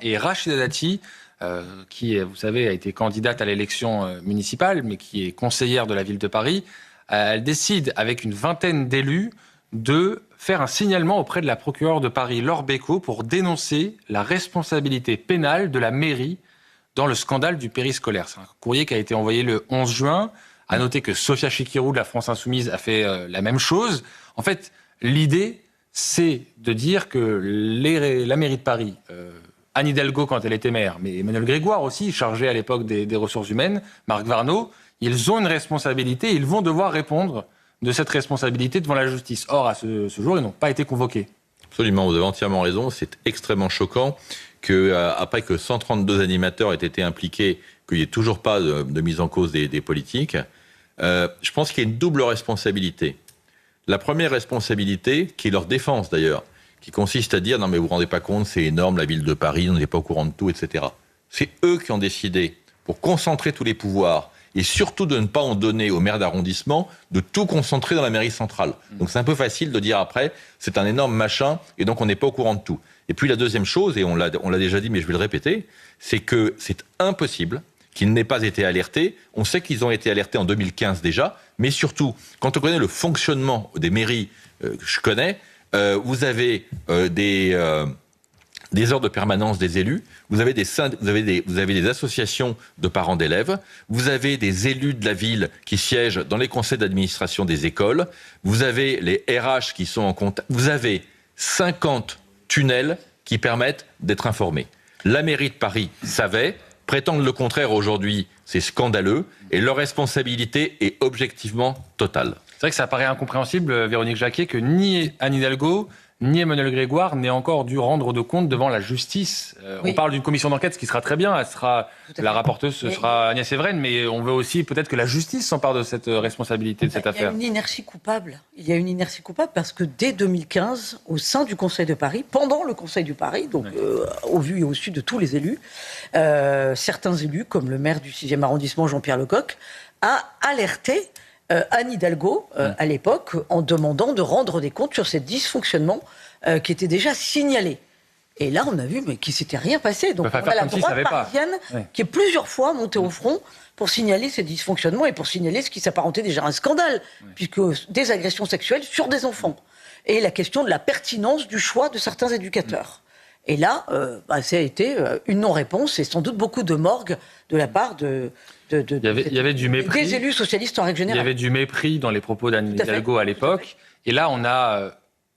Et Rachida Dati, qui, vous savez, a été candidate à l'élection municipale, mais qui est conseillère de la ville de Paris, elle décide, avec une vingtaine d'élus, de faire un signalement auprès de la procureure de Paris, Laure Bécaud, pour dénoncer la responsabilité pénale de la mairie dans le scandale du périscolaire. C'est un courrier qui a été envoyé le 11 juin. À noter que Sophia Chikirou de la France Insoumise a fait la même chose. En fait, l'idée, c'est de dire que la mairie de Paris, Anne Hidalgo quand elle était maire, mais Emmanuel Grégoire aussi, chargé à l'époque des ressources humaines, Marc Varnaud, ils ont une responsabilité, ils vont devoir répondre de cette responsabilité devant la justice. Or, à ce jour, ils n'ont pas été convoqués. Absolument, vous avez entièrement raison. C'est extrêmement choquant qu'après que 132 animateurs aient été impliqués, qu'il n'y ait toujours pas de mise en cause des politiques. Je pense qu'il y a une double responsabilité. La première responsabilité, qui est leur défense d'ailleurs, qui consiste à dire « non mais vous ne vous rendez pas compte, c'est énorme, la ville de Paris, on n'est pas au courant de tout, etc. » C'est eux qui ont décidé, pour concentrer tous les pouvoirs, et surtout de ne pas en donner aux maires d'arrondissement, de tout concentrer dans la mairie centrale. Donc c'est un peu facile de dire après, c'est un énorme machin, et donc on n'est pas au courant de tout. Et puis la deuxième chose, et on l'a déjà dit, mais je vais le répéter, c'est que c'est impossible qu'ils n'aient pas été alertés. On sait qu'ils ont été alertés en 2015 déjà, mais surtout, quand on connaît le fonctionnement des mairies que je connais, vous avez des heures de permanence des élus, vous avez des associations de parents d'élèves, vous avez des élus de la ville qui siègent dans les conseils d'administration des écoles, vous avez les RH qui sont en contact, vous avez 50 tunnels qui permettent d'être informés. La mairie de Paris savait, prétendre le contraire aujourd'hui, c'est scandaleux, et leur responsabilité est objectivement totale. C'est vrai que ça paraît incompréhensible, Véronique Jacquier, que ni Anne Hidalgo, ni Emmanuel Grégoire n'aient encore dû rendre de compte devant la justice. Oui. On parle d'une commission d'enquête, ce qui sera très bien. La rapporteuse, ce sera Agnès Evren, mais on veut aussi peut-être que la justice s'empare de cette responsabilité, de cette affaire. Il y a une inertie coupable. Il y a une inertie coupable parce que dès 2015, au sein du Conseil de Paris, pendant le Conseil du Paris, donc au vu et au su de tous les élus, certains élus, comme le maire du 6e arrondissement, Jean-Pierre Lecoq, a alerté Anne Hidalgo, à l'époque, en demandant de rendre des comptes sur ces dysfonctionnements qui étaient déjà signalés. Et là, on a vu qu'il ne s'était rien passé. Donc, on a la droite parisienne qui est plusieurs fois montée au front pour signaler ces dysfonctionnements et pour signaler ce qui s'apparentait déjà à un scandale, puisque des agressions sexuelles sur des enfants. Et la question de la pertinence du choix de certains éducateurs. Et là, ça a été une non-réponse et sans doute beaucoup de morgue de la part il y avait du mépris. Des élus socialistes en règle générale. Il y avait du mépris dans les propos d'Anne Hidalgo à l'époque. Et là, on a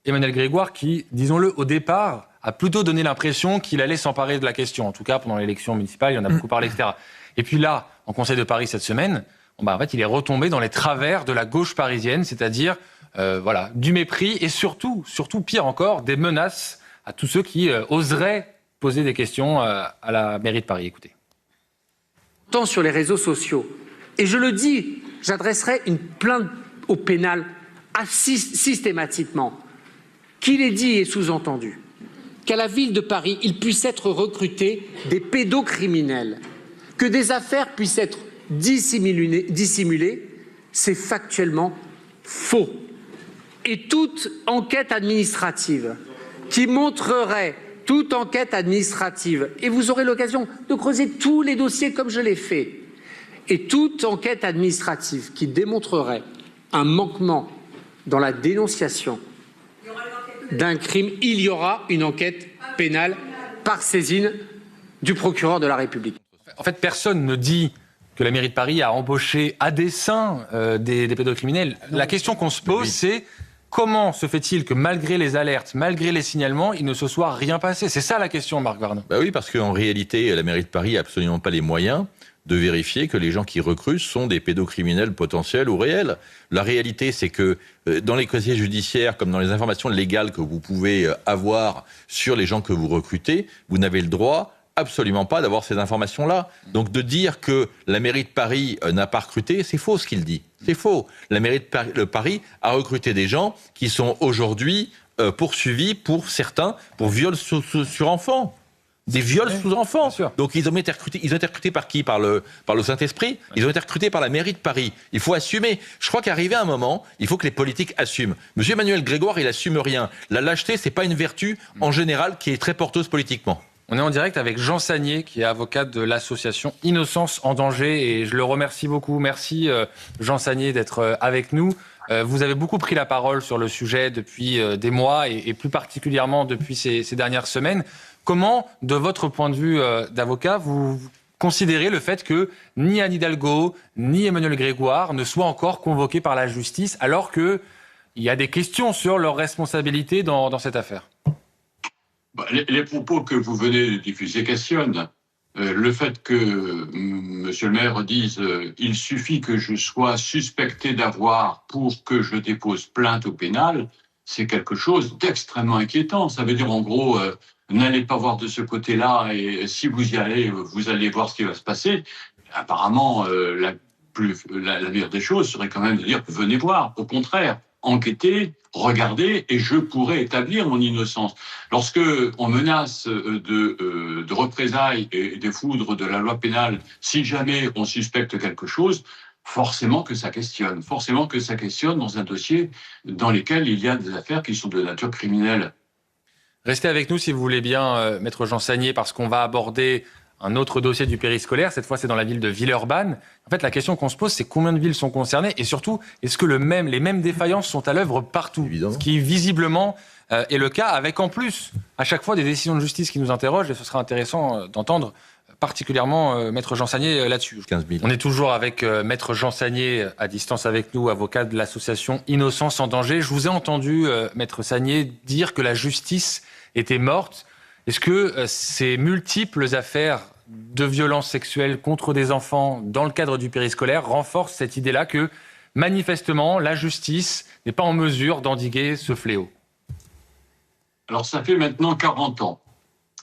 Emmanuel Grégoire qui, disons-le, au départ, a plutôt donné l'impression qu'il allait s'emparer de la question. En tout cas, pendant l'élection municipale, il en a beaucoup parlé, etc. Et puis là, en Conseil de Paris cette semaine, en fait, il est retombé dans les travers de la gauche parisienne, c'est-à-dire du mépris et surtout, pire encore, des menaces à tous ceux qui oseraient poser des questions à la mairie de Paris. Écoutez. Tant sur les réseaux sociaux. Et je le dis, j'adresserai une plainte au pénal systématiquement. Qu'il est dit et sous-entendu qu'à la ville de Paris, il puisse être recruté des pédocriminels, que des affaires puissent être dissimulées, c'est factuellement faux. Et toute enquête administrative qui montrerait toute enquête administrative, et vous aurez l'occasion de creuser tous les dossiers comme je l'ai fait, et toute enquête administrative qui démontrerait un manquement dans la dénonciation d'un crime, il y aura une enquête pénale par saisine du procureur de la République. En fait, personne ne dit que la mairie de Paris a embauché à dessein des pédocriminels. La question qu'on se pose, c'est comment se fait-il que malgré les alertes, malgré les signalements, il ne se soit rien passé? C'est ça la question, Marc Varnaud. Oui, parce qu'en réalité, la mairie de Paris n'a absolument pas les moyens de vérifier que les gens qui recrutent sont des pédocriminels potentiels ou réels. La réalité, c'est que dans les casiers judiciaires, comme dans les informations légales que vous pouvez avoir sur les gens que vous recrutez, vous n'avez le droit absolument pas d'avoir ces informations-là. Donc de dire que la mairie de Paris n'a pas recruté, c'est faux ce qu'il dit. C'est faux. La mairie de Paris a recruté des gens qui sont aujourd'hui poursuivis pour certains pour viol sur enfants. Des viols sous enfants. Donc ils ont été recrutés par qui? Par le Saint-Esprit. Ils ont été recrutés par la mairie de Paris. Il faut assumer. Je crois qu'arrivé à un moment, il faut que les politiques assument. Monsieur Emmanuel Grégoire, il assume rien. La lâcheté, c'est pas une vertu en général qui est très porteuse politiquement. On est en direct avec Jean Sagnier, qui est avocat de l'association Innocence en danger, et je le remercie beaucoup. Merci Jean Sagnier d'être avec nous. Vous avez beaucoup pris la parole sur le sujet depuis des mois, et plus particulièrement depuis ces dernières semaines. Comment, de votre point de vue d'avocat, vous considérez le fait que ni Anne Hidalgo, ni Emmanuel Grégoire ne soient encore convoqués par la justice, alors qu'il y a des questions sur leur responsabilité dans cette affaire? Les propos que vous venez de diffuser questionnent. Le fait que monsieur le maire dise il suffit que je sois suspecté d'avoir pour que je dépose plainte au pénal, c'est quelque chose d'extrêmement inquiétant. Ça veut dire en gros, n'allez pas voir de ce côté-là, et si vous y allez, vous allez voir ce qui va se passer. Apparemment, la meilleure des choses serait quand même de dire venez voir. Au contraire, enquêter, regarder, et je pourrais établir mon innocence. Lorsque on menace de représailles et des foudres de la loi pénale, si jamais on suspecte quelque chose, forcément que ça questionne dans un dossier dans lequel il y a des affaires qui sont de nature criminelle. Restez avec nous si vous voulez bien, Maître Jean Sagnier, parce qu'on va aborder un autre dossier du périscolaire. Cette fois, c'est dans la ville de Villeurbanne. En fait, la question qu'on se pose, c'est combien de villes sont concernées, et surtout, est-ce que les mêmes défaillances sont à l'œuvre partout? Évidemment. Ce qui, visiblement, est le cas, avec en plus, à chaque fois, des décisions de justice qui nous interrogent, et ce sera intéressant d'entendre particulièrement Maître Jean Sagnier là-dessus. 15 000. On est toujours avec Maître Jean Sagnier à distance avec nous, avocat de l'association Innocence en danger. Je vous ai entendu, Maître Sagnier, dire que la justice était morte. Est-ce que ces multiples affaires de violences sexuelles contre des enfants dans le cadre du périscolaire renforcent cette idée-là que, manifestement, la justice n'est pas en mesure d'endiguer ce fléau? Alors ça fait maintenant 40 ans.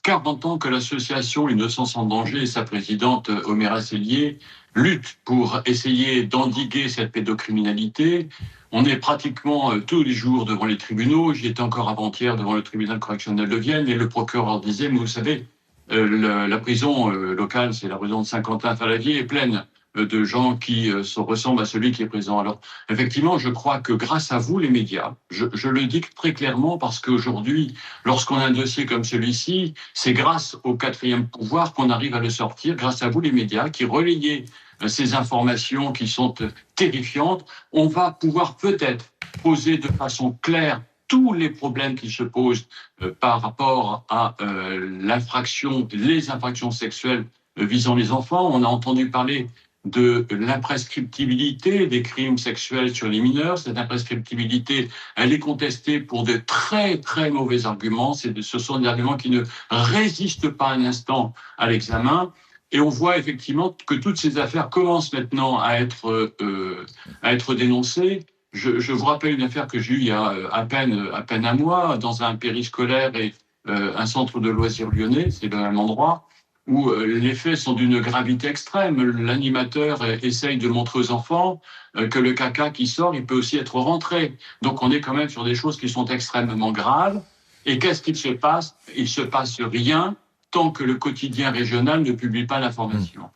40 ans que l'association Innocence en danger et sa présidente Oméra Sellier luttent pour essayer d'endiguer cette pédocriminalité. On est pratiquement tous les jours devant les tribunaux. J'y étais encore avant-hier devant le tribunal correctionnel de Vienne, et le procureur disait, mais vous savez, la prison locale, c'est la prison de Saint-Quentin-Fallavier, est pleine de gens qui ressemblent à celui qui est présent. Alors, effectivement, je crois que grâce à vous, les médias, je le dis très clairement, parce qu'aujourd'hui, lorsqu'on a un dossier comme celui-ci, c'est grâce au quatrième pouvoir qu'on arrive à le sortir, grâce à vous, les médias, qui relayez ces informations qui sont terrifiantes. On va pouvoir peut-être poser de façon claire tous les problèmes qui se posent par rapport à les infractions sexuelles visant les enfants. On a entendu parler de l'imprescriptibilité des crimes sexuels sur les mineurs. Cette imprescriptibilité, elle est contestée pour de très très mauvais arguments. Ce sont des arguments qui ne résistent pas un instant à l'examen. Et on voit effectivement que toutes ces affaires commencent maintenant à être dénoncées. Je vous rappelle une affaire que j'ai eue il y a à peine un mois dans un périscolaire et un centre de loisirs lyonnais, c'est le même endroit, où les faits sont d'une gravité extrême. L'animateur essaye de montrer aux enfants que le caca qui sort, il peut aussi être rentré. Donc on est quand même sur des choses qui sont extrêmement graves. Et qu'est-ce qu'il se passe? Il se passe rien tant que le quotidien régional ne publie pas l'information.